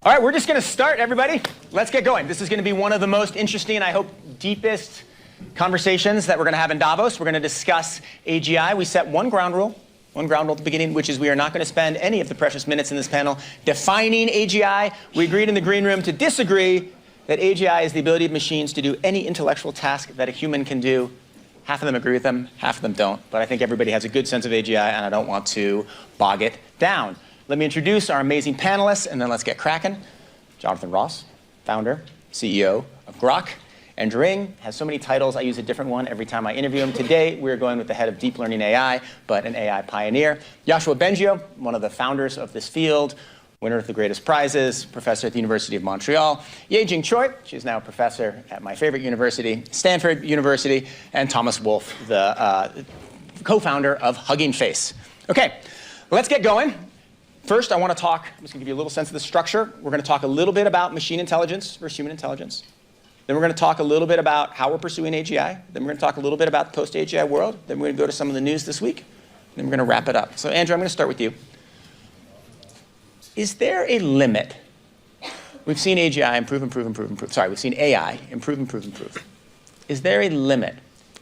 All right, we're just going to start, everybody. Let's get going. This is going to be one of the most interesting and I hope deepest conversations that we're going to have in Davos. We're going to discuss AGI. We set one ground rule at the beginning, which is we are not going to spend any of the precious minutes in this panel defining AGI. We agreed in the green room to disagree that AGI is the ability of machines to do any intellectual task that a human can do. Half of them agree with them, half of them don't. But I think everybody has a good sense of AGI, and I don't want to bog it down. Let me introduce our amazing panelists, and then let's get cracking. Jonathan Ross, founder, CEO of Grok. Andrew Ng has so many titles, I use a different one every time I interview him. Today, we're going with the head of deep learning AI, but an AI pioneer. Yoshua Bengio, one of the founders of this field, winner of the greatest prizes, professor at the University of Montreal. Yejing Choi, she's now a professor at my favorite university, Stanford University. And Thomas Wolfe, the co-founder of Hugging Face. Okay, let's get going. First, I want to talk, I'm just going to give you a little sense of the structure. We're going to talk a little bit about machine intelligence versus human intelligence. Then we're going to talk a little bit about how we're pursuing AGI. Then we're going to talk a little bit about the post-AGI world. Then we're going to go to some of the news this week. Then we're going to wrap it up. So Andrew, I'm going to start with you. Is there a limit? We've seen AGI improve. Sorry, we've seen AI improve. Is there a limit?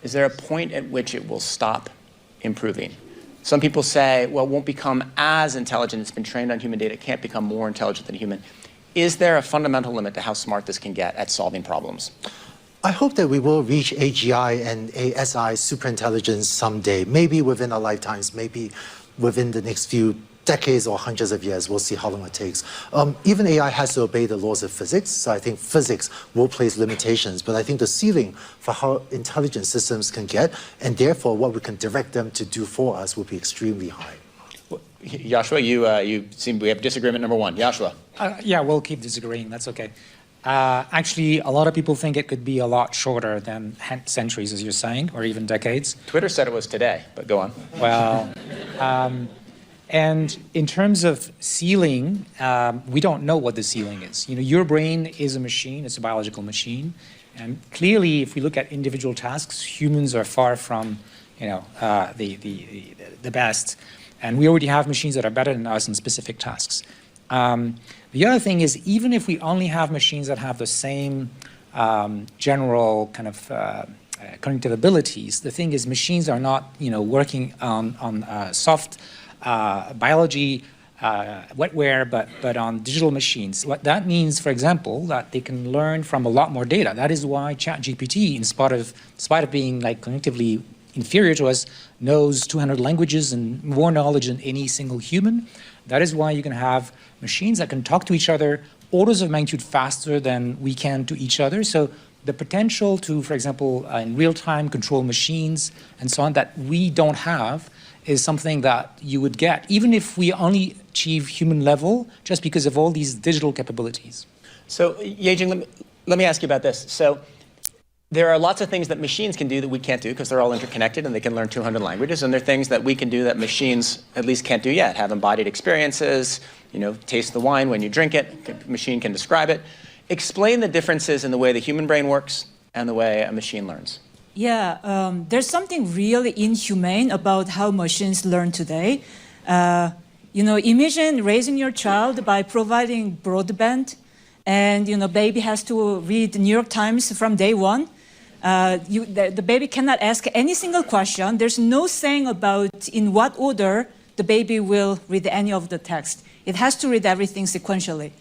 Is there a point at which it will stop improving? Some people say, well, it won't become as intelligent. It's been trained on human data. It can't become more intelligent than human. Is there a fundamental limit to how smart this can get at solving problems? I hope that we will reach AGI and ASI superintelligence someday, maybe within our lifetimes, maybe within the next few decades or hundreds of years. We'll see how long it takes. Even AI has to obey the laws of physics, so I think physics will place limitations, but I think the ceiling for how intelligent systems can get, and therefore what we can direct them to do for us, will be extremely high. Well, Yoshua, you seem we have disagreement number one. Yoshua. Yeah, we'll keep disagreeing. That's okay. Actually, a lot of people think it could be a lot shorter than centuries, as you're saying, or even decades. Twitter said it was today, but go on. Well, and in terms of ceiling, we don't know what the ceiling is. You know, your brain is a machine, it's a biological machine. And clearly, if we look at individual tasks, humans are far from, the best. And we already have machines that are better than us in specific tasks. The other thing is, even if we only have machines that have the same general kind of cognitive abilities, the thing is machines are not, working on soft biology, wetware, but on digital machines. What that means, for example, that they can learn from a lot more data. That is why ChatGPT, in spite of being like cognitively inferior to us, knows 200 languages and more knowledge than any single human. That is why you can have machines that can talk to each other orders of magnitude faster than we can to each other. So the potential to, for example, in real time control machines and so on that we don't have is something that you would get, even if we only achieve human level, just because of all these digital capabilities. So, Yejing, let me ask you about this. So, there are lots of things that machines can do that we can't do because they're all interconnected and they can learn 200 languages. And there are things that we can do that machines at least can't do yet. Have embodied experiences, taste the wine when you drink it. A machine can describe it. Explain the differences in the way the human brain works and the way a machine learns. Yeah, there's something really inhumane about how machines learn today. Imagine raising your child by providing broadband, and baby has to read the New York Times from day one. The baby cannot ask any single question. There's no saying about in what order the baby will read any of the text. It has to read everything sequentially.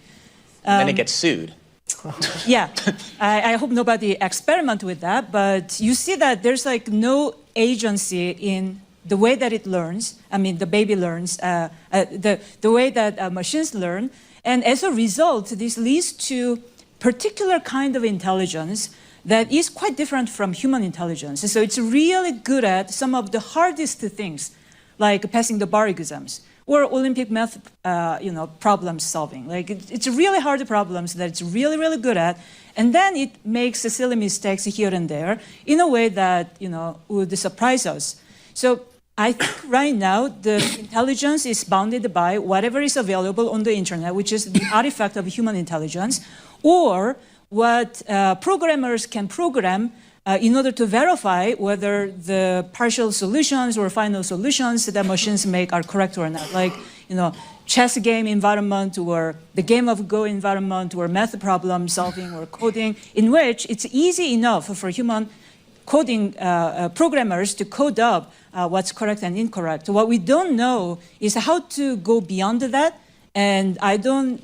Then it gets sued. Yeah, I hope nobody experiment with that, but you see that there's like no agency in the way that it learns. I mean, the baby learns, the way that machines learn. And as a result, this leads to particular kind of intelligence that is quite different from human intelligence. So it's really good at some of the hardest things, like passing the bar exams or Olympic math, problem solving. Like it's really hard problems that it's really, really good at. And then it makes silly mistakes here and there in a way that, would surprise us. So I think right now the intelligence is bounded by whatever is available on the internet, which is the artifact of human intelligence, or what programmers can program in order to verify whether the partial solutions or final solutions that machines make are correct or not. Like, chess game environment or the game of Go environment or math problem solving or coding, in which it's easy enough for human coding programmers to code up what's correct and incorrect. What we don't know is how to go beyond that, and I don't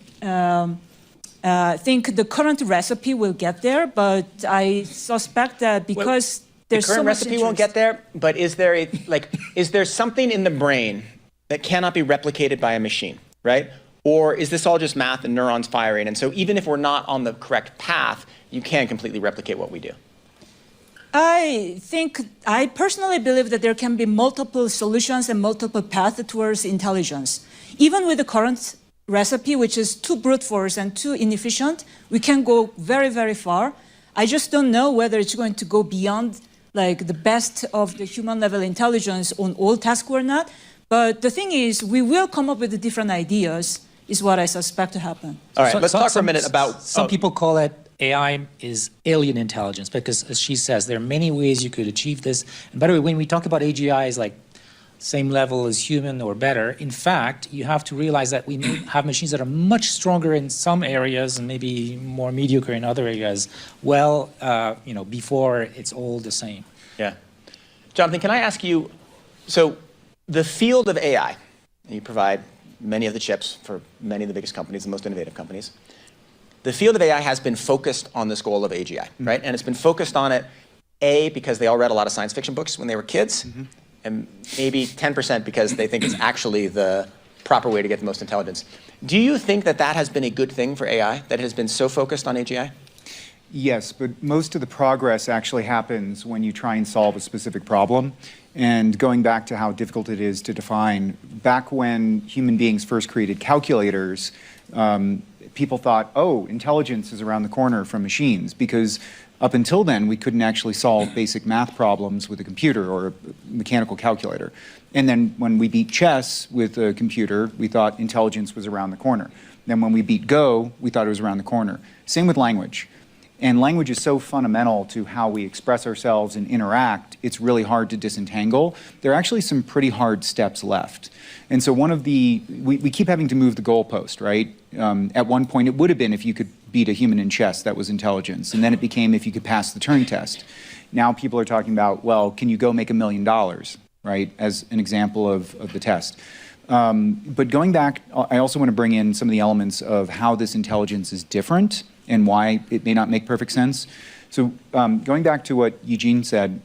think the current recipe will get there, but I suspect that because there's the current so much recipe won't get there, but is there something in the brain that cannot be replicated by a machine, right? Or is this all just math and neurons firing? And so even if we're not on the correct path, you can completely replicate what we do. I personally believe that there can be multiple solutions and multiple paths towards intelligence. Even with the current recipe, which is too brute force and too inefficient, we can go very, very far. I just don't know whether it's going to go beyond like the best of the human level intelligence on all tasks or not. But the thing is, we will come up with different ideas, is what I suspect to happen. All right, let's talk for a minute about... Some people call it AI is alien intelligence because, as she says, there are many ways you could achieve this. And by the way, when we talk about AGI as like same level as human or better, in fact, you have to realize that we have machines that are much stronger in some areas and maybe more mediocre in other areas. Well, before it's all the same. Yeah. Jonathan, can I ask you, so the field of AI, and you provide many of the chips for many of the biggest companies, the most innovative companies. The field of AI has been focused on this goal of AGI, right? And it's been focused on it, A, because they all read a lot of science fiction books when they were kids, and maybe 10% because they think it's actually the proper way to get the most intelligence. Do you think that that has been a good thing for AI, that it has been so focused on AGI? Yes, but most of the progress actually happens when you try and solve a specific problem. And going back to how difficult it is to define, back when human beings first created calculators, people thought, oh, intelligence is around the corner from machines, because up until then, we couldn't actually solve basic math problems with a computer or a mechanical calculator. And then when we beat chess with a computer, we thought intelligence was around the corner. Then when we beat Go, we thought it was around the corner. Same with language. And language is so fundamental to how we express ourselves and interact, it's really hard to disentangle. There are actually some pretty hard steps left. And so we keep having to move the goalpost, right? At one point, it would have been if you could beat a human in chess, that was intelligence. And then it became if you could pass the Turing test. Now people are talking about, well, can you go make $1 million, right, as an example of the test. But going back, I also want to bring in some of the elements of how this intelligence is different and why it may not make perfect sense. So going back to what Eugene said,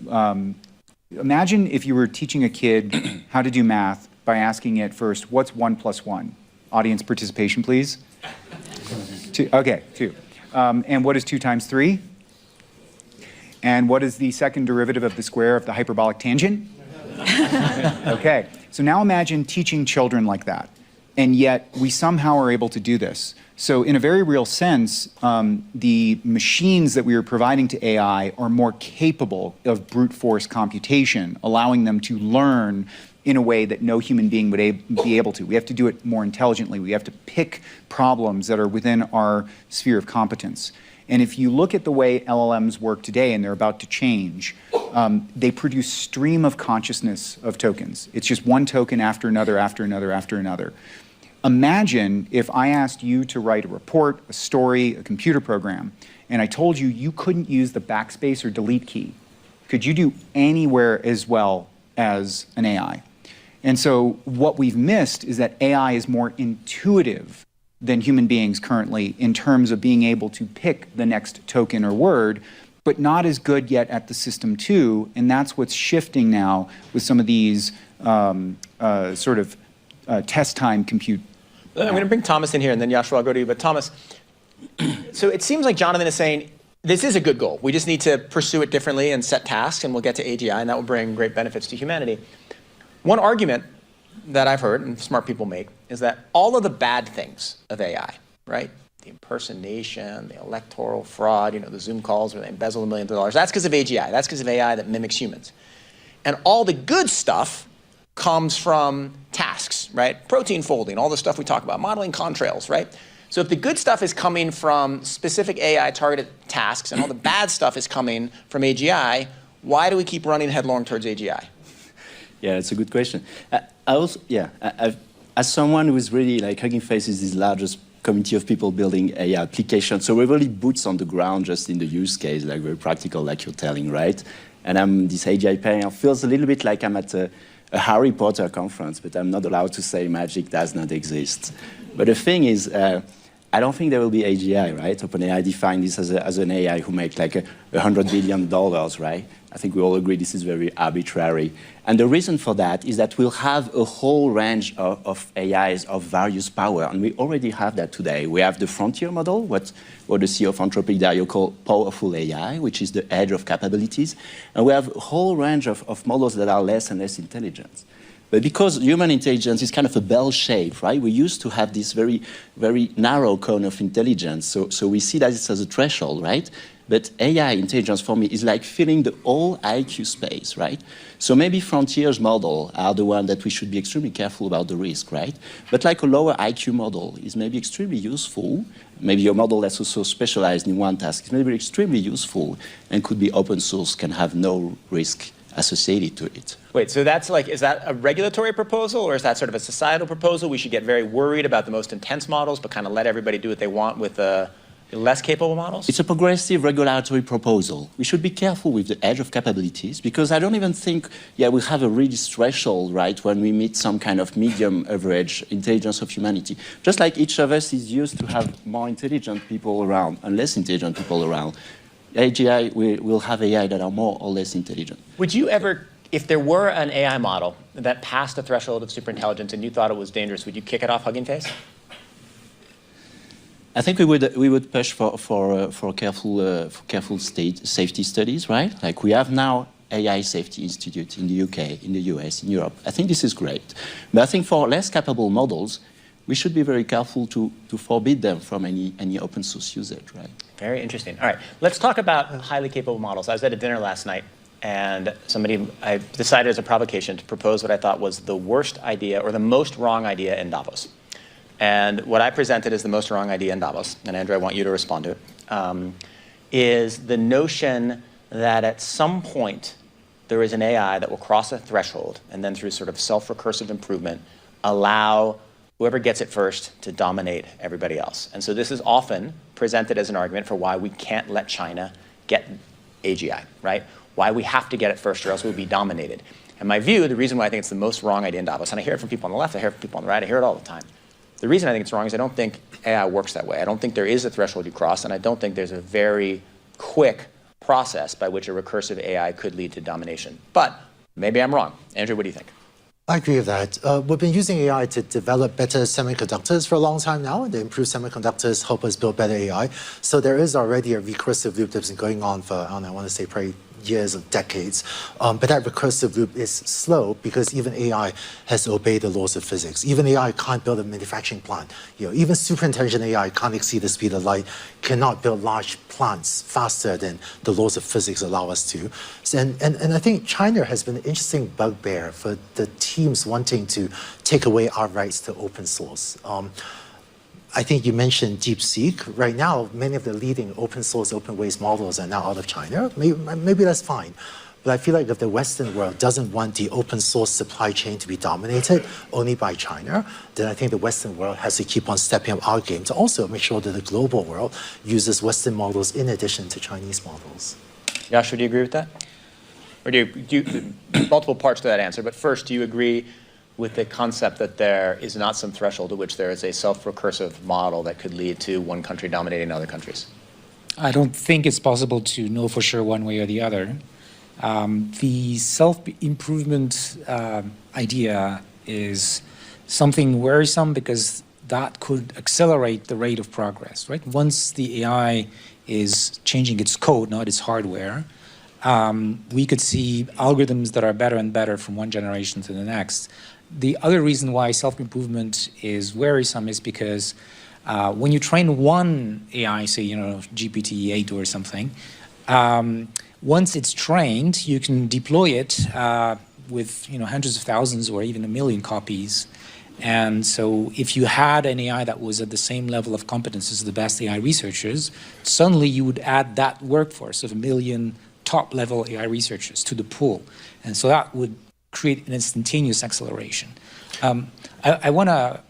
imagine if you were teaching a kid how to do math by asking it first, what's 1 + 1? Audience participation, please. 2. Okay, 2. And what is 2 × 3? And what is the second derivative of the square of the hyperbolic tangent? Okay, so now imagine teaching children like that. And yet we somehow are able to do this. So in a very real sense, the machines that we are providing to AI are more capable of brute force computation, allowing them to learn in a way that no human being would be able to. We have to do it more intelligently. We have to pick problems that are within our sphere of competence. And if you look at the way LLMs work today, and they're about to change, they produce stream of consciousness of tokens. It's just one token after another, after another, after another. Imagine if I asked you to write a report, a story, a computer program, and I told you you couldn't use the backspace or delete key. Could you do anywhere as well as an AI? And so what we've missed is that AI is more intuitive than human beings currently in terms of being able to pick the next token or word, but not as good yet at the system too, and that's what's shifting now with some of these test time compute. I'm going to bring Thomas in here, and then Joshua, I'll go to you. But Thomas, so it seems like Jonathan is saying, this is a good goal. We just need to pursue it differently and set tasks, and we'll get to AGI, and that will bring great benefits to humanity. One argument that I've heard, and smart people make, is that all of the bad things of AI, right? The impersonation, the electoral fraud, the Zoom calls where they embezzle millions of dollars, that's because of AGI. That's because of AI that mimics humans. And all the good stuff comes from tasks, right? Protein folding, all the stuff we talk about, modeling contrails, right? So if the good stuff is coming from specific AI-targeted tasks and all the bad stuff is coming from AGI, why do we keep running headlong towards AGI? Yeah, that's a good question. I as someone who is really like Hugging Face is the largest community of people building AI applications, so we're really boots on the ground just in the use case, like very practical, like you're telling, right? And I'm this AGI panel feels a little bit like I'm at a Harry Potter conference, but I'm not allowed to say magic does not exist. But the thing is, I don't think there will be AGI, right? OpenAI defined this as an AI who makes like $100 billion, right? I think we all agree this is very arbitrary. And the reason for that is that we'll have a whole range of AIs of various power, and we already have that today. We have the frontier model, what the CEO of Anthropic, Dario, called powerful AI, which is the edge of capabilities. And we have a whole range of models that are less and less intelligent. But because human intelligence is kind of a bell shape, right? We used to have this very, very narrow cone of intelligence. So we see that it's as a threshold, right? But AI intelligence for me is like filling the whole IQ space, right? So maybe frontiers model are the one that we should be extremely careful about the risk, right? But like a lower IQ model is maybe extremely useful. Maybe your model that's also specialized in one task is maybe extremely useful and could be open source, can have no risk associated to it. Wait, so that's like, is that a regulatory proposal or is that sort of a societal proposal? We should get very worried about the most intense models, but kind of let everybody do what they want with the less capable models? It's a progressive regulatory proposal. We should be careful with the edge of capabilities because I don't even think, we have a really threshold, right, when we meet some kind of medium average intelligence of humanity. Just like each of us is used to have more intelligent people around and less intelligent people around. AGI, we'll have AI that are more or less intelligent. Would you ever, if there were an AI model that passed the threshold of superintelligence and you thought it was dangerous, would you kick it off Hugging Face? I think we would push for careful safety studies, right? Like we have now AI Safety Institute in the UK, in the US, in Europe. I think this is great. But I think for less capable models, we should be very careful to forbid them from any open source usage, right? Very interesting. All right, let's talk about highly capable models. I was at a dinner last night, and I decided as a provocation to propose what I thought was the worst idea or the most wrong idea in Davos. And what I presented as the most wrong idea in Davos, and Andrew, I want you to respond to it, is the notion that at some point there is an AI that will cross a threshold and then through sort of self-recursive improvement allow whoever gets it first to dominate everybody else. And so this is often presented as an argument for why we can't let China get AGI, right? Why we have to get it first or else we'll be dominated. And my view, the reason why I think it's the most wrong idea in Davos, and I hear it from people on the left, I hear it from people on the right, I hear it all the time. The reason I think it's wrong is I don't think AI works that way. I don't think there is a threshold you cross, and I don't think there's a very quick process by which a recursive AI could lead to domination. But maybe I'm wrong. Andrew, what do you think? I agree with that. We've been using AI to develop better semiconductors for a long time now, and the improved semiconductors help us build better AI. So there is already a recursive loop that's been going on for, I want to say probably years or decades. But that recursive loop is slow because even AI has to obey the laws of physics. Even AI can't build a manufacturing plant. Even super intelligent AI can't exceed the speed of light, cannot build large plants faster than the laws of physics allow us to. And I think China has been an interesting bugbear for the teams wanting to take away our rights to open source. I think you mentioned DeepSeek. Right now, many of the leading open source, open waste models are now out of China. Maybe that's fine. But I feel like if the Western world doesn't want the open source supply chain to be dominated only by China, then I think the Western world has to keep on stepping up our game to also make sure that the global world uses Western models in addition to Chinese models. Joshua, do you agree with that? Or do you multiple parts to that answer, but first, do you agree with the concept that there is not some threshold at which there is a self-recursive model that could lead to one country dominating other countries? I don't think it's possible to know for sure one way or the other. The self-improvement idea is something worrisome because that could accelerate the rate of progress, right? Once the AI is changing its code, not its hardware, we could see algorithms that are better and better from one generation to the next. The other reason why self-improvement is worrisome is because when you train one AI, say, GPT-8 or something, once it's trained, you can deploy it with hundreds of thousands or even 1 million copies. And so if you had an AI that was at the same level of competence as the best AI researchers, suddenly you would add that workforce of 1 million top-level AI researchers to the pool. And so that would create an instantaneous acceleration. I want to,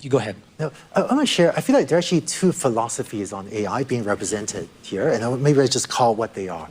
you go ahead. No, I want to share, I feel like there are actually two philosophies on AI being represented here, and maybe I just call what they are.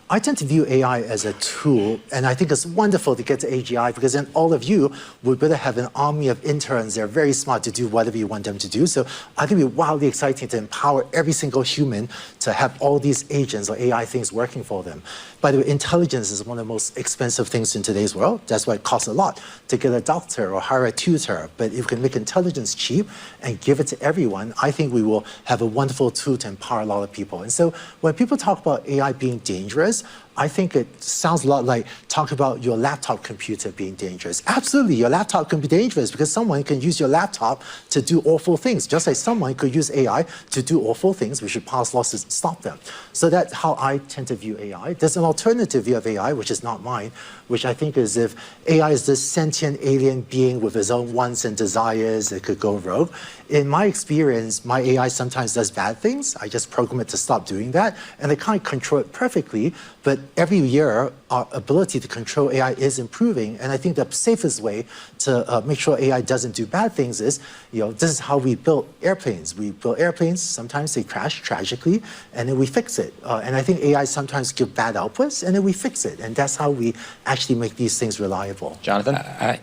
I tend to view AI as a tool, and I think it's wonderful to get to AGI because then all of you would better have an army of interns that are very smart to do whatever you want them to do. So I think it would be wildly exciting to empower every single human to have all these agents or AI things working for them. By the way, intelligence is one of the most expensive things in today's world. That's why it costs a lot to get a doctor or hire a tutor. But if we can make intelligence cheap and give it to everyone, I think we will have a wonderful tool to empower a lot of people. And so when people talk about AI being dangerous, I think it sounds a lot like talk about your laptop computer being dangerous. Absolutely, your laptop can be dangerous because someone can use your laptop to do awful things, just like someone could use AI to do awful things. We should pass laws to stop them. So that's how I tend to view AI. There's an alternative view of AI, which is not mine, which I think is if AI is this sentient alien being with its own wants and desires that could go rogue. In my experience, my AI sometimes does bad things. I just program it to stop doing that, and I can't control it perfectly, but every year, our ability to control AI is improving, and I think the safest way to make sure AI doesn't do bad things is, this is how we build airplanes. We build airplanes, sometimes they crash tragically, and then we fix it. And I think AI sometimes give bad outputs, and then we fix it, and that's how we actually make these things reliable. Jonathan?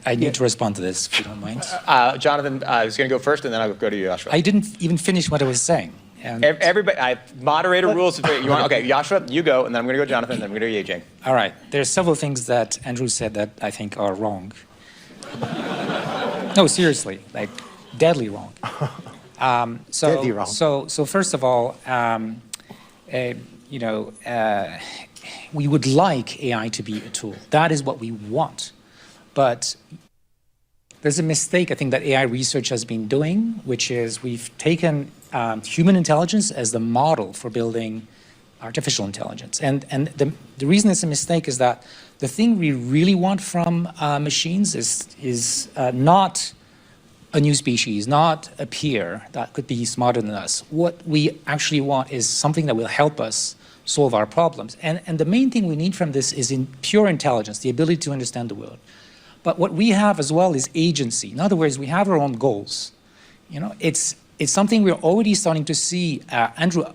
I need to respond to this, if you don't mind. Jonathan, I was going to go first, and then I'll go to you, Joshua. I didn't even finish what I was saying. And Everybody, moderator rules. You want? Okay, Joshua, you go, and then I'm going to go Jonathan, then I'm going to go to AJ. all right, there are several things that Andrew said that I think are wrong. No, seriously, like deadly wrong. Deadly wrong. So first of all, we would like AI to be a tool. That is what we want. But there's a mistake I think that AI research has been doing, which is we've taken human intelligence as the model for building artificial intelligence. And the reason it's a mistake is that the thing we really want from machines is not a new species, not a peer that could be smarter than us. What we actually want is something that will help us solve our problems. And the main thing we need from this is in pure intelligence, the ability to understand the world. But what we have as well is agency. In other words, we have our own goals. It's something we're already starting to see. Andrew,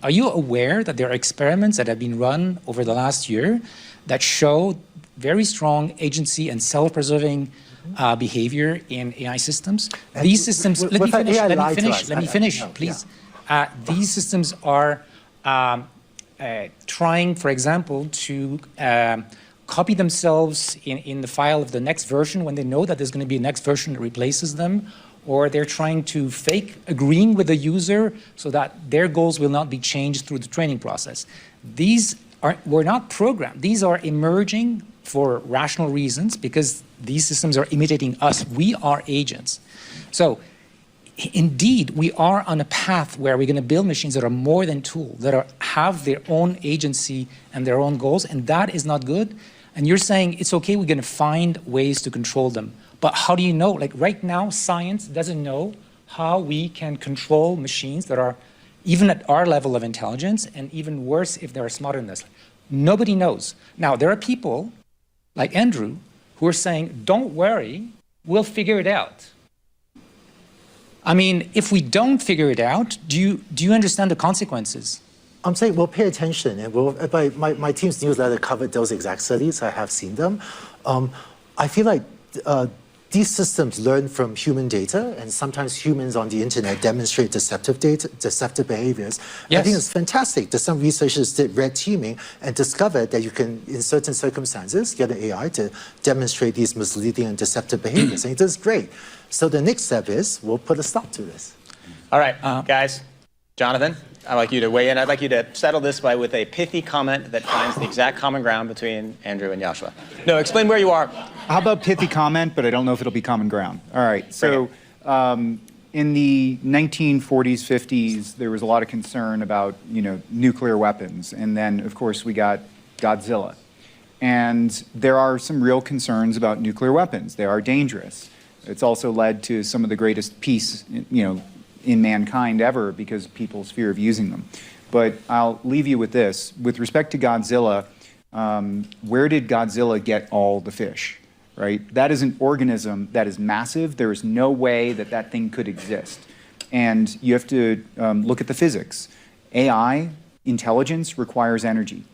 are you aware that there are experiments that have been run over the last year that show very strong agency and self-preserving behavior in AI systems? And These systems, let me finish, No, please. These systems are trying, for example, to copy themselves in the file of the next version when they know that there's going to be a next version that replaces them, or they're trying to fake agreeing with the user so that their goals will not be changed through the training process. Were not programmed. These are emerging for rational reasons because these systems are imitating us. We are agents. So indeed, we are on a path where we're going to build machines that are more than tools, that have their own agency and their own goals, and that is not good. And you're saying it's okay, we're going to find ways to control them. But how do you know? Like right now, science doesn't know how we can control machines that are even at our level of intelligence, and even worse if they're smarter than us. Nobody knows. Now, there are people like Andrew who are saying, don't worry, we'll figure it out. I mean, if we don't figure it out, do you understand the consequences? I'm saying we'll pay attention, and my team's newsletter covered those exact studies. I have seen them. I feel like these systems learn from human data, and sometimes humans on the internet demonstrate deceptive behaviors. Yes. I think it's fantastic that some researchers did red teaming and discovered that you can, in certain circumstances, get an AI to demonstrate these misleading and deceptive behaviors. And it does great. So the next step is we'll put a stop to this. All right, guys. Jonathan, I'd like you to weigh in. I'd like you to settle this with a pithy comment that finds the exact common ground between Andrew and Joshua. No, explain where you are. How about pithy comment, but I don't know if it'll be common ground. All right, so in the 1940s, 50s, there was a lot of concern about, nuclear weapons. And then, of course, we got Godzilla. And there are some real concerns about nuclear weapons. They are dangerous. It's also led to some of the greatest peace, in mankind ever because of people's fear of using them. But I'll leave you with this. With respect to Godzilla, where did Godzilla get all the fish? right? That is an organism that is massive. There is no way that that thing could exist. And you have to look at the physics. AI, intelligence, requires energy.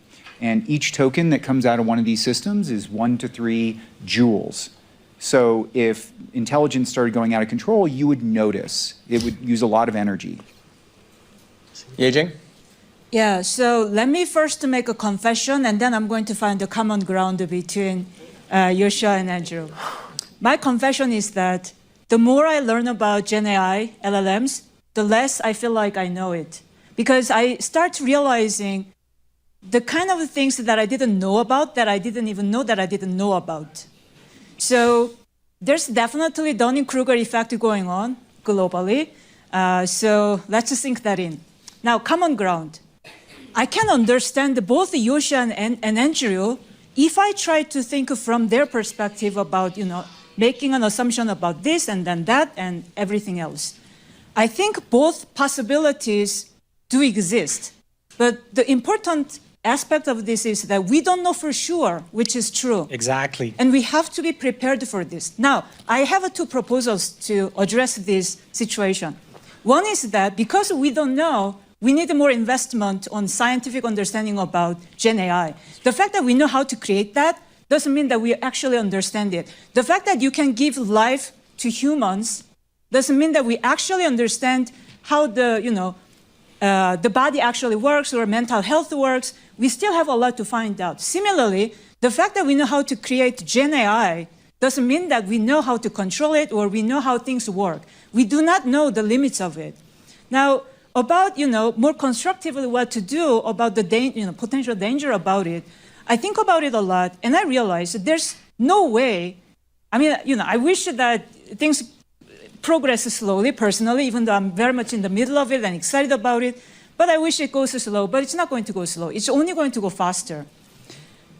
And each token that comes out of one of these systems is 1 to 3 joules. So if intelligence started going out of control, you would notice. It would use a lot of energy. Yejing? Yeah, so let me first make a confession, and then I'm going to find the common ground between Yoshua and Andrew. My confession is that the more I learn about Gen AI, LLMs, the less I feel like I know it. Because I start realizing the kind of things that I didn't know about, that I didn't even know that I didn't know about. So there's definitely Dunning-Kruger effect going on globally. So let's just sink that in. Now, common ground. I can understand both Yoshua and Andrew if I try to think from their perspective about, making an assumption about this and then that and everything else. I think both possibilities do exist. But the important aspect of this is that we don't know for sure which is true. Exactly. And we have to be prepared for this. Now, I have 2 proposals to address this situation. One is that because we don't know, we need more investment on scientific understanding about Gen AI. The fact that we know how to create that doesn't mean that we actually understand it. The fact that you can give life to humans doesn't mean that we actually understand how the body actually works or mental health works. We still have a lot to find out. Similarly, the fact that we know how to create Gen AI doesn't mean that we know how to control it or we know how things work. We do not know the limits of it. Now, about more constructively what to do about the potential danger about it, I think about it a lot, and I realize that there's no way. I mean, I wish that things progress slowly, personally, even though I'm very much in the middle of it and excited about it. But I wish it goes slow, but it's not going to go slow. It's only going to go faster.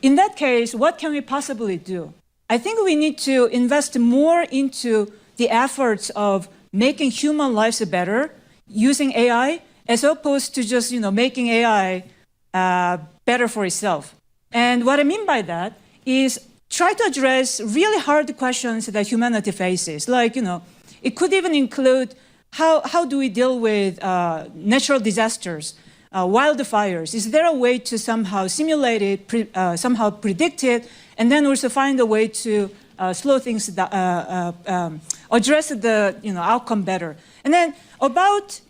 In that case, what can we possibly do? I think we need to invest more into the efforts of making human lives better using AI, as opposed to just making AI better for itself. And what I mean by that is try to address really hard questions that humanity faces. Like, it could even include how do we deal with natural disasters, wildfires? Is there a way to somehow simulate it, somehow predict it, and then also find a way to slow things down, address the outcome better? And then about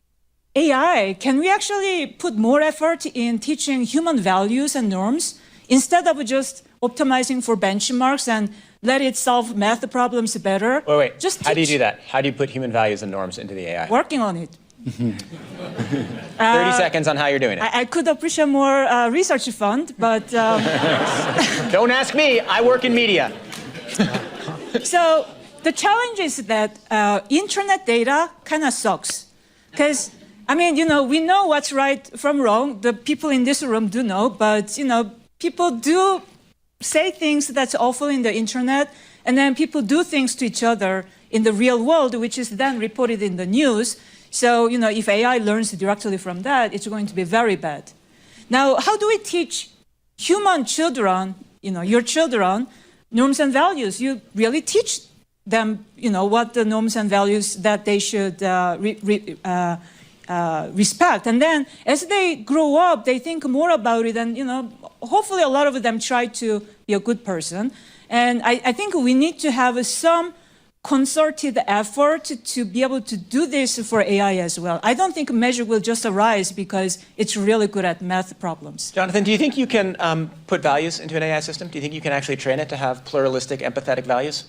AI, can we actually put more effort in teaching human values and norms instead of just optimizing for benchmarks and let it solve math problems better? Wait. Just how do you do that? How do you put human values and norms into the AI? Working on it. 30 seconds on how you're doing it. I could appreciate more research fund, but... Don't ask me. I work in media. So the challenge is that internet data kind of sucks. Because, we know what's right from wrong. The people in this room do know, but, people do say things that's awful in the internet, and then people do things to each other in the real world, which is then reported in the news. So, if AI learns directly from that, it's going to be very bad. Now, how do we teach human children, your children, norms and values? You really teach them, what the norms and values that they should respect. And then as they grow up, they think more about it, and hopefully a lot of them try to be a good person. And I think we need to have some concerted effort to be able to do this for AI as well. I don't think Measure will just arise because it's really good at math problems. Jonathan, do you think you can put values into an AI system? Do you think you can actually train it to have pluralistic, empathetic values?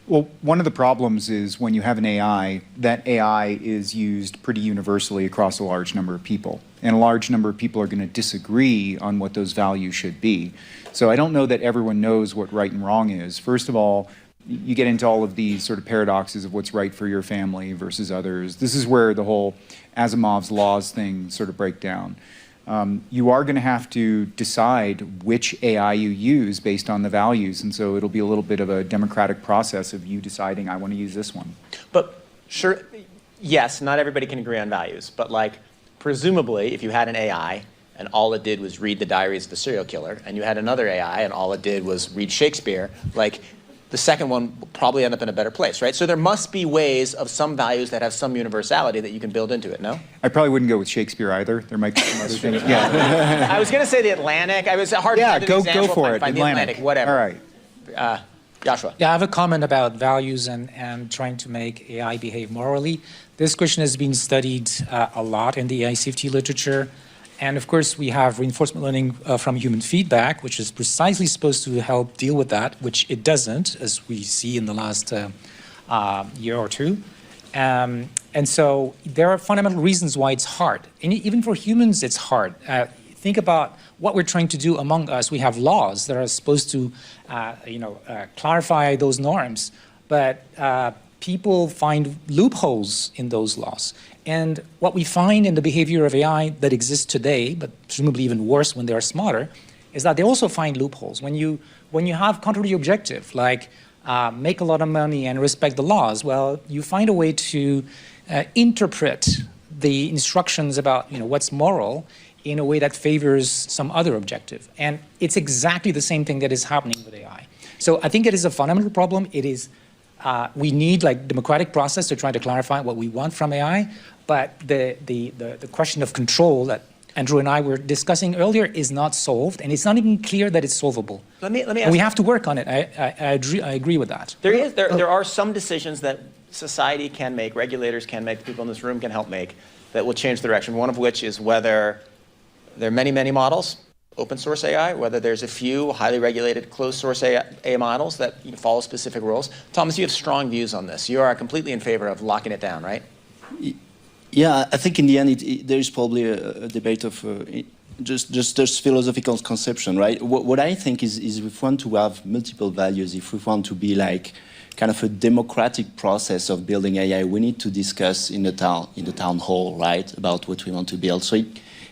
Well, one of the problems is when you have an AI, that AI is used pretty universally across a large number of people. And a large number of people are going to disagree on what those values should be. So I don't know that everyone knows what right and wrong is. First of all, you get into all of these sort of paradoxes of what's right for your family versus others. This is where the whole Asimov's laws thing sort of break down. You are going to have to decide which AI you use based on the values, and so it'll be a little bit of a democratic process of you deciding, I want to use this one. But sure, yes, not everybody can agree on values, but presumably if you had an AI and all it did was read the diaries of the serial killer, and you had another AI and all it did was read Shakespeare, the second one will probably end up in a better place, right? So there must be ways of some values that have some universality that you can build into it, no? I probably wouldn't go with Shakespeare either. There might be some other things. Yeah, I was going to say the Atlantic. I was hard to find an go example. for it. Find the Atlantic, whatever. All right. Joshua. Yeah, I have a comment about values and trying to make AI behave morally. This question has been studied a lot in the AI safety literature. And of course, we have reinforcement learning from human feedback, which is precisely supposed to help deal with that, which it doesn't, as we see in the last year or two. And so there are fundamental reasons why it's hard. And even for humans, it's hard. Think about what we're trying to do among us. We have laws that are supposed to, clarify those norms, but people find loopholes in those laws. And what we find in the behavior of AI that exists today, but presumably even worse when they are smarter, is that they also find loopholes. When you have contrary objective, like make a lot of money and respect the laws, well, you find a way to interpret the instructions about what's moral in a way that favors some other objective. And it's exactly the same thing that is happening with AI. So I think it is a fundamental problem. It is we need democratic process to try to clarify what we want from AI, but the question of control that Andrew and I were discussing earlier is not solved, and it's not even clear that it's solvable. Let me ask and we have to work on it. I agree with that. There are some decisions that society can make, regulators can make, people in this room can help make, that will change the direction. One of which is whether there are many models, open source AI, whether there's a few highly regulated closed source AI models that follow specific rules. Thomas, you have strong views on this. You are completely in favor of locking it down, right? Yeah, I think in the end there is probably a debate of just philosophical conception, right? What I think is if we want to have multiple values, if we want to be kind of a democratic process of building AI, we need to discuss in the town hall, right, about what we want to build. So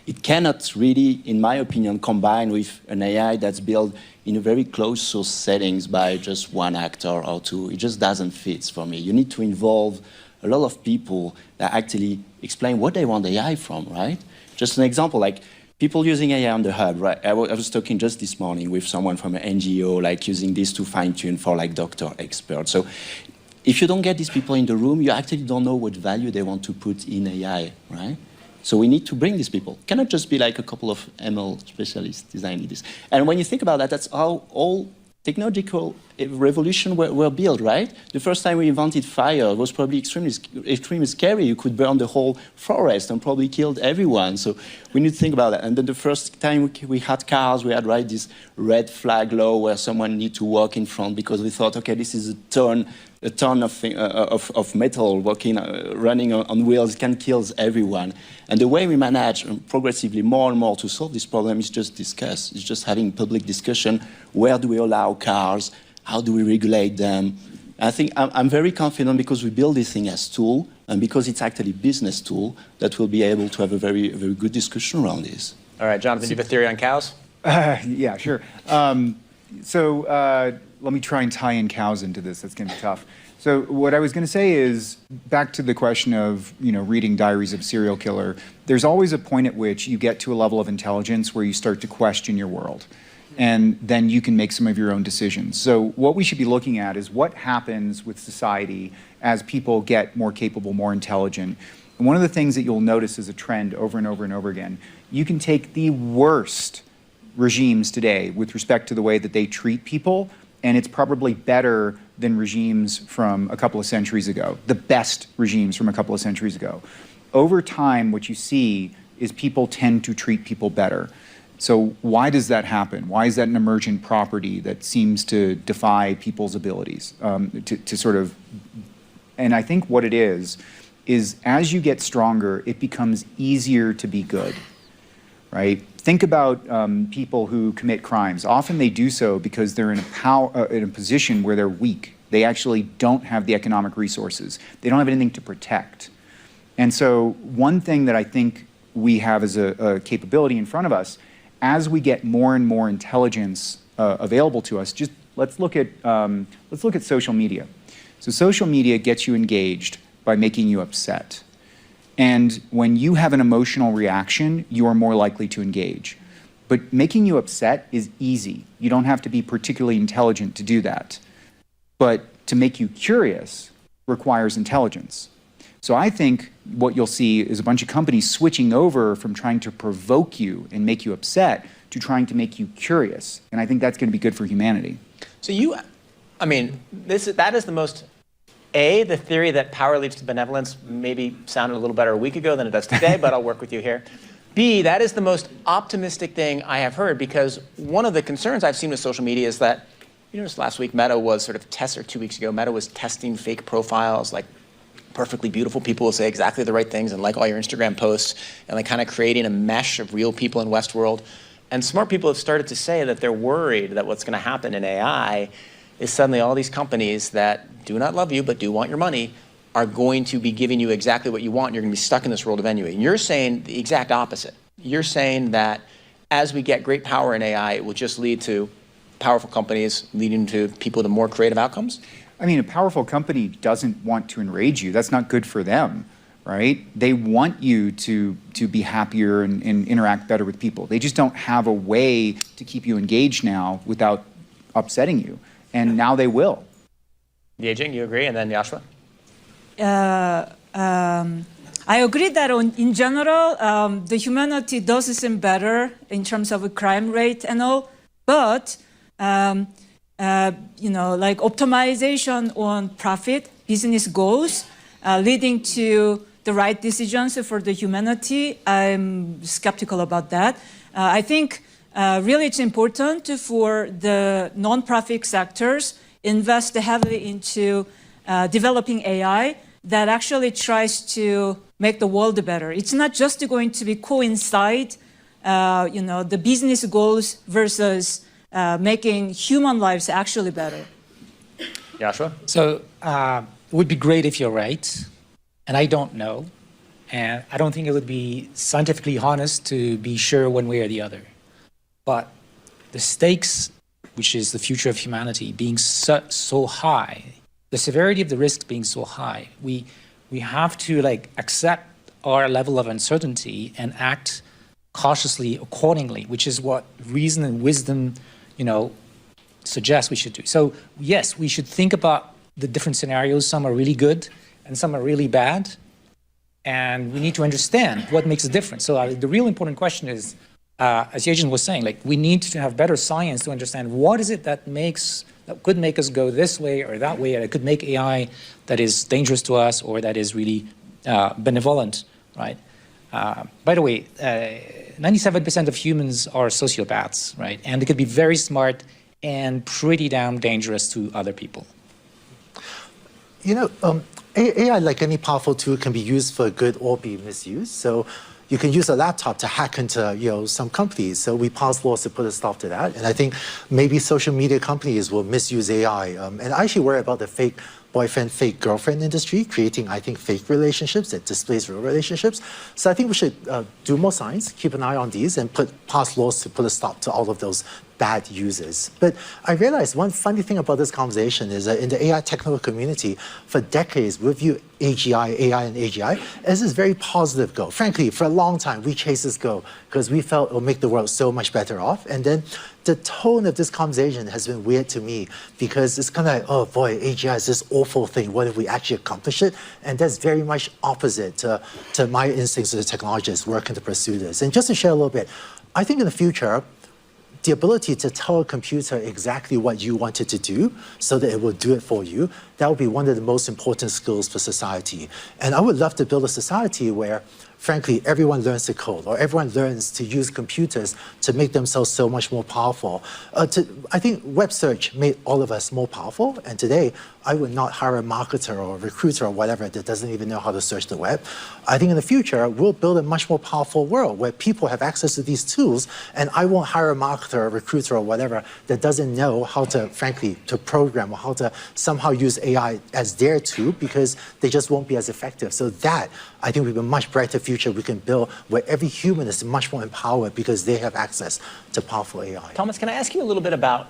it cannot really, in my opinion, combine with an AI that's built in a very closed source settings by just one actor or two. It just doesn't fit for me. You need to involve a lot of people that actually explain what they want AI from, right? Just an example, people using AI on the hub, right? I was talking just this morning with someone from an NGO, using this to fine-tune for doctor experts. So if you don't get these people in the room, you actually don't know what value they want to put in AI, right? So we need to bring these people. It cannot just be a couple of ML specialists designing this. And when you think about that, that's how all technological revolution were built, right? The first time we invented fire was probably extremely scary. You could burn the whole forest and probably killed everyone. So we need to think about that. And then the first time we had cars, we had this red flag law where someone need to walk in front because we thought, okay, this is a ton of metal running on wheels. It can kill everyone. And the way we manage progressively more and more to solve this problem is just discuss. It's just having public discussion. Where do we allow cars? How do we regulate them? I think I'm very confident because we build this thing as tool and because it's actually a business tool that we'll be able to have a very, very good discussion around this. All right, Jonathan, do you have a theory on cows? Yeah, sure. Let me try and tie in cows into this. That's going to be tough. So what I was going to say is, back to the question of reading Diaries of a Serial Killer, there's always a point at which you get to a level of intelligence where you start to question your world. And then you can make some of your own decisions. So what we should be looking at is what happens with society as people get more capable, more intelligent. And one of the things that you'll notice is a trend over and over and over again. You can take the worst regimes today with respect to the way that they treat people, and it's probably better than regimes from a couple of centuries ago, the best regimes from a couple of centuries ago. Over time, what you see is people tend to treat people better. So why does that happen? Why is that an emergent property that seems to defy people's abilities to sort of, and I think what it is as you get stronger, it becomes easier to be good, right? Think about people who commit crimes. Often they do so because they're in a position where they're weak. They actually don't have the economic resources. They don't have anything to protect. And so one thing that I think we have as a capability in front of us, as we get more and more intelligence available to us, just let's look at social media. So social media gets you engaged by making you upset. And when you have an emotional reaction, you are more likely to engage. But making you upset is easy. You don't have to be particularly intelligent to do that. but to make you curious requires intelligence. So I think what you'll see is a bunch of companies switching over from trying to provoke you and make you upset to trying to make you curious. And I think that's going to be good for humanity. So that is the most, the theory that power leads to benevolence maybe sounded a little better a week ago than it does today, but I'll work with you here. B, that is the most optimistic thing I have heard, because one of the concerns I've seen with social media is that, just last week Meta was or 2 weeks ago, Meta was testing fake profiles, like perfectly beautiful people will say exactly the right things and like all your Instagram posts, and like kind of creating a mesh of real people in Westworld. And smart people have started to say that they're worried that what's going to happen in AI is suddenly all these companies that do not love you but do want your money are going to be giving you exactly what you want, and you're going to be stuck in this world of ennui. And you're saying the exact opposite. You're saying that as we get great power in AI, it will just lead to powerful companies leading to people to more creative outcomes? I mean, a powerful company doesn't want to enrage you. That's not good for them, right? They want you to be happier and interact better with people. They just don't have a way to keep you engaged now without upsetting you. And now they will. Yejing, you agree? And then Joshua? I agree that in general, the humanity does seem better in terms of a crime rate and all, but like optimization on profit, business goals, leading to the right decisions for the humanity, I'm skeptical about that. I think really it's important for the non-profit sectors invest heavily into developing AI that actually tries to make the world better. It's not just going to be coincide, the business goals versus making human lives actually better. Joshua? So it would be great if you're right, and I don't know. And I don't think it would be scientifically honest to be sure one way or the other. But the stakes, which is the future of humanity, being so high, the severity of the risks being so high, we have to accept our level of uncertainty and act cautiously accordingly, which is what reason and wisdom, suggest we should do. So yes, we should think about the different scenarios. Some are really good and some are really bad. And we need to understand what makes a difference. So the real important question is, as Yejin was saying, we need to have better science to understand what is it that could make us go this way or that way, or it could make AI that is dangerous to us or that is really benevolent, right? By the way, 97% of humans are sociopaths, right? And they could be very smart and pretty damn dangerous to other people. AI, like any powerful tool, can be used for good or be misused. So you can use a laptop to hack into some companies. So we passed laws to put a stop to that. And I think maybe social media companies will misuse AI. And I actually worry about the fake boyfriend, fake girlfriend industry, creating, I think, fake relationships that displace real relationships. So I think we should do more science, keep an eye on these, and pass laws to put a stop to all of those bad uses. But I realized one funny thing about this conversation is that in the AI technical community, for decades, we view AGI, AI and AGI as this very positive goal. Frankly, for a long time, we chased this goal because we felt it would make the world so much better off. And then the tone of this conversation has been weird to me because it's kind of like, oh boy, AGI is this awful thing. What if we actually accomplish it? And that's very much opposite to my instincts as a technologist working to pursue this. And just to share a little bit, I think in the future, the ability to tell a computer exactly what you want it to do so that it will do it for you, that would be one of the most important skills for society. And I would love to build a society where, frankly, everyone learns to code or everyone learns to use computers to make themselves so much more powerful. I think web search made all of us more powerful. And today, I would not hire a marketer or a recruiter or whatever that doesn't even know how to search the web. I think in the future, we'll build a much more powerful world where people have access to these tools, and I won't hire a marketer or a recruiter or whatever that doesn't know how to, frankly, to program or how to somehow use AI as their tool because they just won't be as effective. So that, I think, will be a much brighter future we can build where every human is much more empowered because they have access to powerful AI. Thomas, can I ask you a little bit about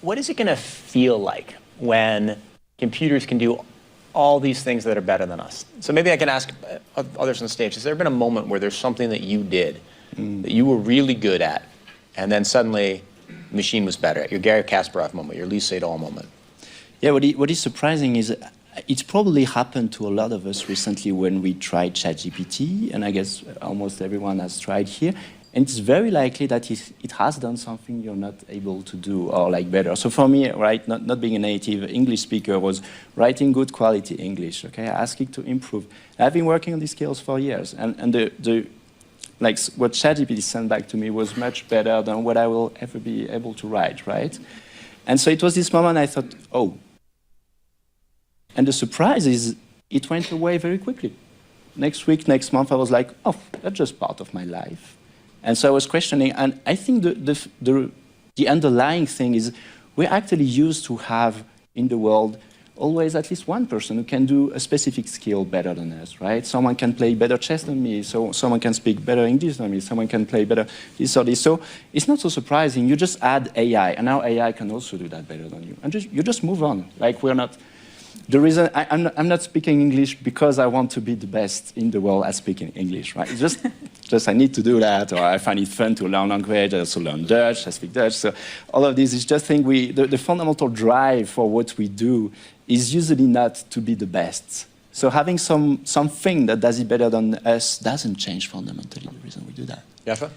what is it going to feel like when computers can do all these things that are better than us? So maybe I can ask others on stage, has there been a moment where there's something that you did that you were really good at, and then suddenly the machine was better? Your Gary Kasparov moment, your Lee Sedol moment? Yeah, what is surprising is it's probably happened to a lot of us recently when we tried ChatGPT, and I guess almost everyone has tried here. And it's very likely that it has done something you're not able to do or like better. So for me, right, not being a native English speaker was writing good quality English, okay, asking to improve. I've been working on these skills for years, and like what ChatGPT sent back to me was much better than what I will ever be able to write, right? And so it was this moment I thought, oh. And the surprise is it went away very quickly. Next week, next month, I was like, oh, that's just part of my life. And so I was questioning, and I think the underlying thing is we're actually used to have in the world always at least one person who can do a specific skill better than us, right? Someone can play better chess than me, so someone can speak better English than me, someone can play better this or this. So it's not so surprising. You just add AI, and now AI can also do that better than you. And you just move on. Like we're not. The reason I'm not speaking English because I want to be the best in the world at speaking English, right? It's just I need to do that, or I find it fun to learn language. I also learn Dutch. I speak Dutch. So all of this is just thing the fundamental drive for what we do is usually not to be the best. So having something that does it better than us doesn't change fundamentally the reason we do that. Yaffa?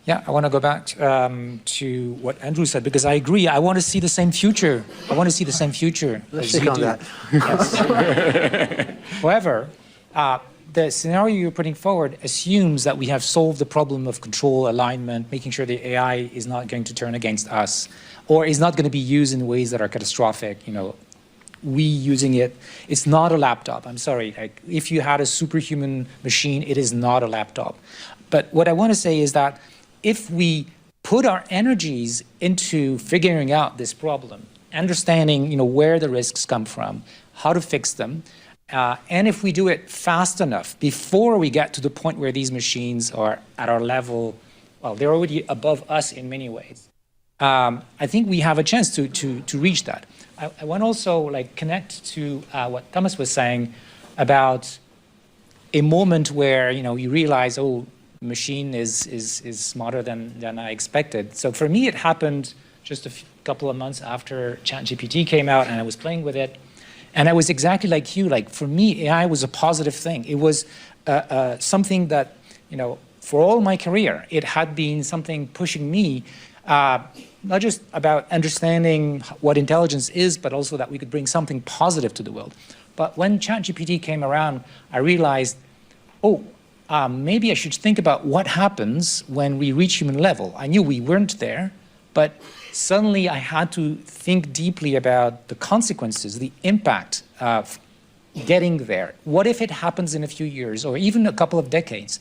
Yeah, I want to go back to what Andrew said, because I agree. I want to see the same future. I want to see the same future. Let's as stick you on do. that. Yes. However, the scenario you're putting forward assumes that we have solved the problem of control, alignment, making sure the AI is not going to turn against us, or is not going to be used in ways that are catastrophic. You know, we using it, it's not a laptop. I'm sorry. Like, if you had a superhuman machine, it is not a laptop. But what I want to say is that if we put our energies into figuring out this problem, understanding, you know, where the risks come from, how to fix them, and if we do it fast enough before we get to the point where these machines are at our level, well, they're already above us in many ways. I think we have a chance to reach that. I want to also like connect to what Thomas was saying about a moment where, you know, you realize, oh, machine is smarter than I expected. So for me, it happened just a couple of months after ChatGPT came out, and I was playing with it. And I was exactly like you. Like, for me, AI was a positive thing. It was something that, you know, for all my career, it had been something pushing me, not just about understanding what intelligence is, but also that we could bring something positive to the world. But when ChatGPT came around, I realized, oh, maybe I should think about what happens when we reach human level. I knew we weren't there, but suddenly I had to think deeply about the consequences, the impact of getting there. What if it happens in a few years or even a couple of decades?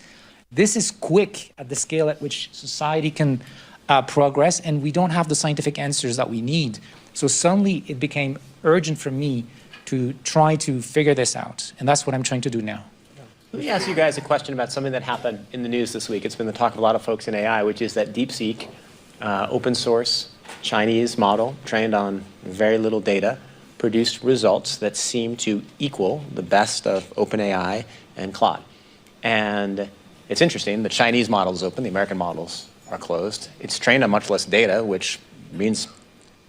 This is quick at the scale at which society can progress, and we don't have the scientific answers that we need. So suddenly it became urgent for me to try to figure this out, and that's what I'm trying to do now. Let me ask you guys a question about something that happened in the news this week. It's been the talk of a lot of folks in AI, which is that DeepSeek, open source Chinese model trained on very little data, produced results that seem to equal the best of OpenAI and Claude. And it's interesting, the Chinese model is open, the American models are closed. It's trained on much less data, which means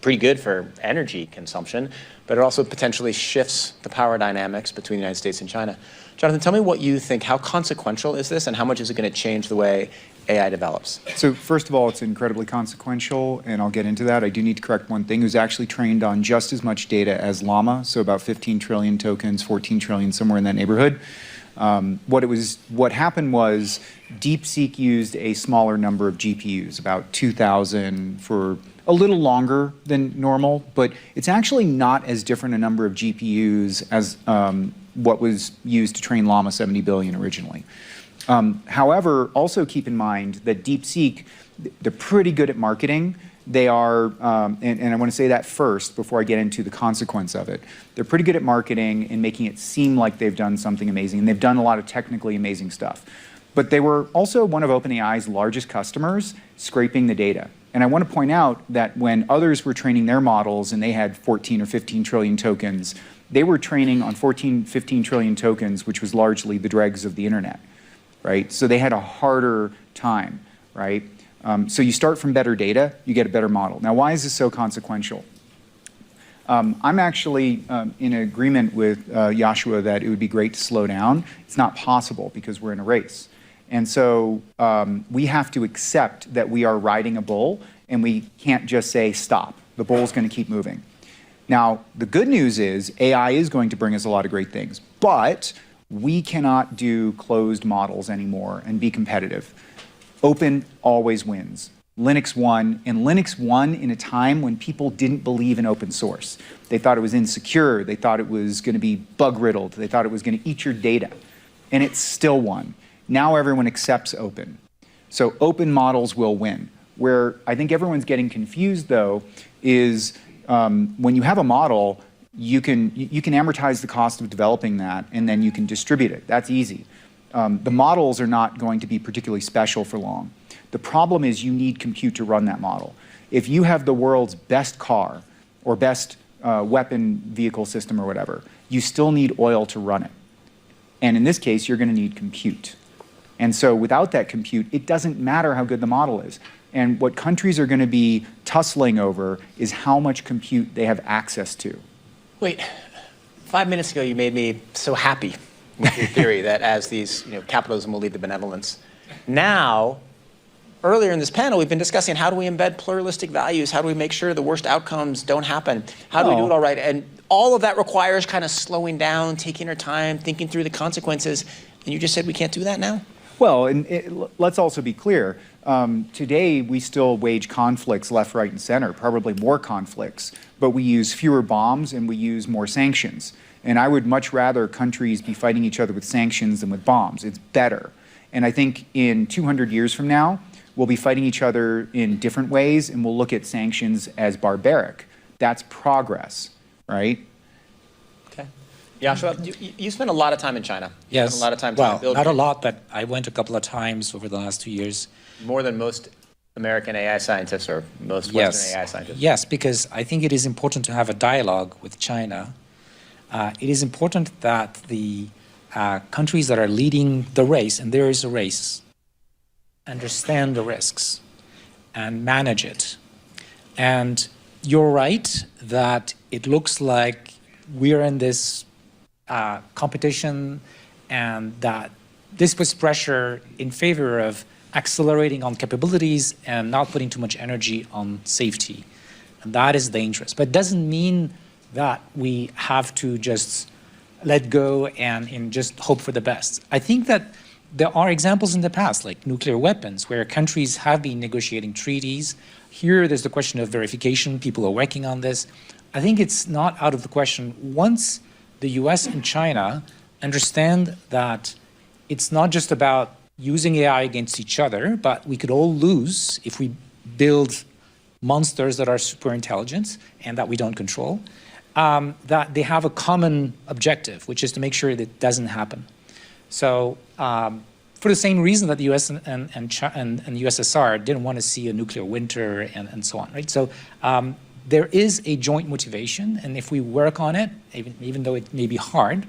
pretty good for energy consumption, but it also potentially shifts the power dynamics between the United States and China. Jonathan, tell me what you think. How consequential is this, and how much is it going to change the way AI develops? So first of all, it's incredibly consequential, and I'll get into that. I do need to correct one thing. It was actually trained on just as much data as Llama, so about 15 trillion tokens, 14 trillion, somewhere in that neighborhood. What happened was DeepSeek used a smaller number of GPUs, about 2,000 for a little longer than normal, but it's actually not as different a number of GPUs as what was used to train Llama 70 billion originally. However, also keep in mind that DeepSeek, they're pretty good at marketing. They are, and I want to say that first before I get into the consequence of it. They're pretty good at marketing and making it seem like they've done something amazing, and they've done a lot of technically amazing stuff. But they were also one of OpenAI's largest customers, scraping the data. And I want to point out that when others were training their models and they had 14 or 15 trillion tokens, they were training on 14, 15 trillion tokens, which was largely the dregs of the internet, right? So they had a harder time, right? So you start from better data, you get a better model. Now, why is this so consequential? I'm actually in agreement with Joshua that it would be great to slow down. It's not possible because we're in a race. And so we have to accept that we are riding a bull, and we can't just say stop. The bull's going to keep moving. Now, the good news is AI is going to bring us a lot of great things, but we cannot do closed models anymore and be competitive. Open always wins. Linux won, and Linux won in a time when people didn't believe in open source. They thought it was insecure. They thought it was going to be bug-riddled. They thought it was going to eat your data, and it still won. Now everyone accepts open. So open models will win. Where I think everyone's getting confused, though, is when you have a model, you can amortize the cost of developing that, and then you can distribute it. That's easy. The models are not going to be particularly special for long. The problem is you need compute to run that model. If you have the world's best car or best weapon vehicle system or whatever, you still need oil to run it. And in this case, you're going to need compute. And so without that compute, it doesn't matter how good the model is. And what countries are going to be tussling over is how much compute they have access to. Wait, 5 minutes ago you made me so happy with your theory that as these, capitalism will lead to benevolence. Now, earlier in this panel, we've been discussing how do we embed pluralistic values? How do we make sure the worst outcomes don't happen? How do we do it all right? And all of that requires kind of slowing down, taking our time, thinking through the consequences. And you just said we can't do that now? Well, and let's also be clear. Today, we still wage conflicts left, right, and center, probably more conflicts, but we use fewer bombs and we use more sanctions. And I would much rather countries be fighting each other with sanctions than with bombs. It's better. And I think in 200 years from now, we'll be fighting each other in different ways, and we'll look at sanctions as barbaric. That's progress, right? Okay. Joshua, you spent a lot of time in China. Yes. A lot of time well, building. not a lot, but I went a couple of times over the last 2 years. More than most American AI scientists or most Western AI scientists. Yes, because I think it is important to have a dialogue with China. It is important that the countries that are leading the race, and there is a race, understand the risks and manage it. And you're right that it looks like we're in this competition, and that this puts pressure in favor of accelerating on capabilities and not putting too much energy on safety. And that is dangerous. But it doesn't mean that we have to just let go and just hope for the best. I think that there are examples in the past, like nuclear weapons, where countries have been negotiating treaties. Here, there's the question of verification. People are working on this. I think it's not out of the question. Once the US and China understand that it's not just about using AI against each other, but we could all lose if we build monsters that are super intelligent and that we don't control, that they have a common objective, which is to make sure that it doesn't happen. So for the same reason that the US and the USSR didn't want to see a nuclear winter and so on, right? So there is a joint motivation, and if we work on it, even though it may be hard,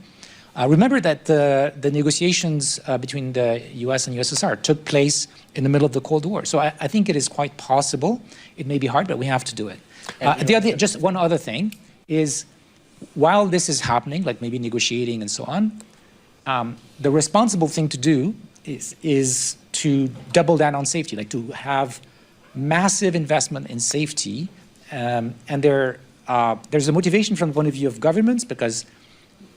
remember that the negotiations between the US and USSR took place in the middle of the Cold War. So I think it is quite possible. It may be hard, but we have to do it. Just one other thing is, while this is happening, like maybe negotiating and so on, the responsible thing to do is to double down on safety, like to have massive investment in safety. And there's a motivation from the point of view of governments because,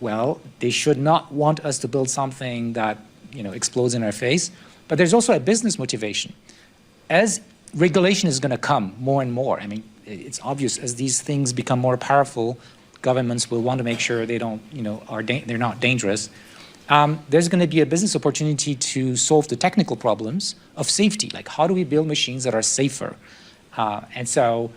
well, they should not want us to build something that explodes in our face. But there's also a business motivation. As regulation is going to come more and more, I mean, it's obvious as these things become more powerful, governments will want to make sure they don't, they're not dangerous. There's going to be a business opportunity to solve the technical problems of safety, like how do we build machines that are safer? And so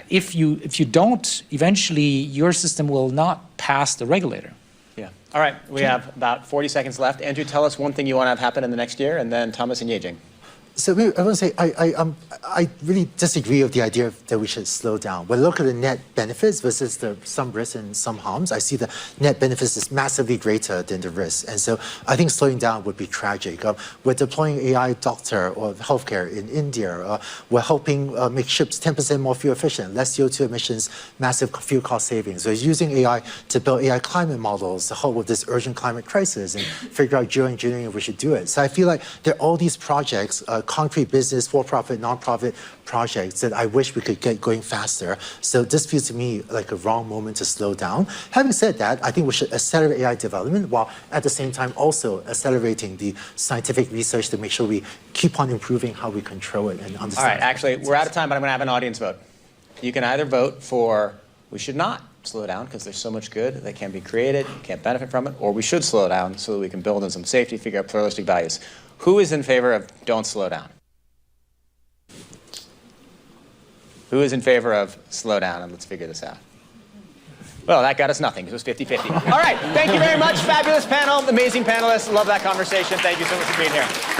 if you don't, eventually your system will not pass the regulator. Yeah. All right. We have about 40 seconds left. Andrew, tell us one thing you want to have happen in the next year, and then Thomas and Yejing. So I want to say I really disagree with the idea that we should slow down. When I look at the net benefits versus some risks and some harms, I see the net benefits is massively greater than the risks. And so I think slowing down would be tragic. We're deploying AI doctor or healthcare in India. We're helping make ships 10% more fuel efficient, less CO2 emissions, massive fuel cost savings. We're using AI to build AI climate models to help with this urgent climate crisis and figure out geoengineering if we should do it. So I feel like there are all these projects, concrete business, for-profit, non-profit projects that I wish we could get going faster. So this feels to me like a wrong moment to slow down. Having said that, I think we should accelerate AI development while at the same time also accelerating the scientific research to make sure we keep on improving how we control it and understand. All right, actually, we're out of time, but I'm going to have an audience vote. You can either vote for we should not slow down because there's so much good that can be created, you can't benefit from it, or we should slow down so that we can build in some safety, figure out pluralistic values. Who is in favor of don't slow down? Who is in favor of slow down and let's figure this out? Well, that got us nothing. It was 50-50. All right, thank you very much. Fabulous panel, amazing panelists. Love that conversation. Thank you so much for being here.